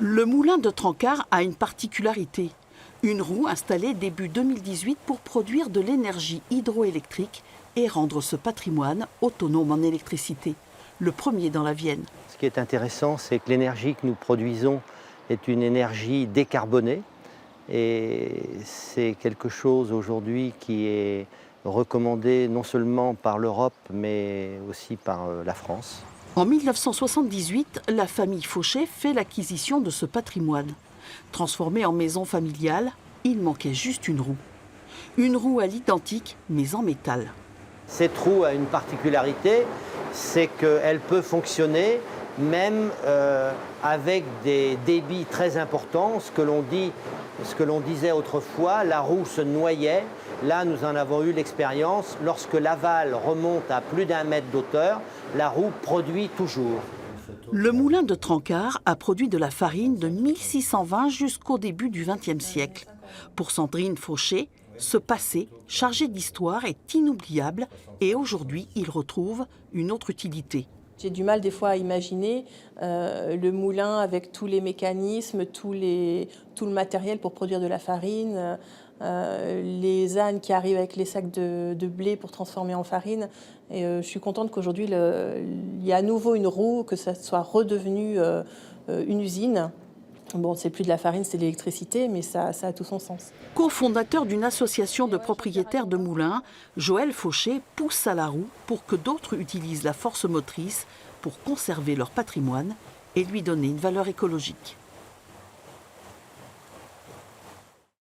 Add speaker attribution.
Speaker 1: Le moulin de Trancard a une particularité. Une roue installée début 2018 pour produire de l'énergie hydroélectrique et rendre ce patrimoine autonome en électricité, le premier dans la Vienne.
Speaker 2: Ce qui est intéressant, c'est que l'énergie que nous produisons est une énergie décarbonée et c'est quelque chose aujourd'hui qui est recommandé non seulement par l'Europe mais aussi par la France.
Speaker 1: En 1978, la famille Fauché fait l'acquisition de ce patrimoine. Transformé en maison familiale, il manquait juste une roue. Une roue à l'identique, mais en métal.
Speaker 2: Cette roue a une particularité, c'est qu'elle peut fonctionner même avec des débits très importants. Ce que l'on disait autrefois, la roue se noyait. Là, nous en avons eu l'expérience. Lorsque l'aval remonte à plus d'1 mètre d'auteur, la roue produit toujours.
Speaker 1: Le moulin de Trancard a produit de la farine de 1620 jusqu'au début du XXe siècle. Pour Sandrine Fauché, ce passé, chargé d'histoire, est inoubliable et aujourd'hui, il retrouve une autre utilité.
Speaker 3: J'ai du mal des fois à imaginer le moulin avec tous les mécanismes, tout le matériel pour produire de la farine, les ânes qui arrivent avec les sacs de blé pour transformer en farine. Et je suis contente qu'aujourd'hui, il y a à nouveau une roue, que ça soit redevenu une usine. Bon, c'est plus de la farine, c'est de l'électricité, mais ça a tout son sens.
Speaker 1: Co-fondateur d'une association de propriétaires de moulins, Joël Fauché pousse à la roue pour que d'autres utilisent la force motrice pour conserver leur patrimoine et lui donner une valeur écologique.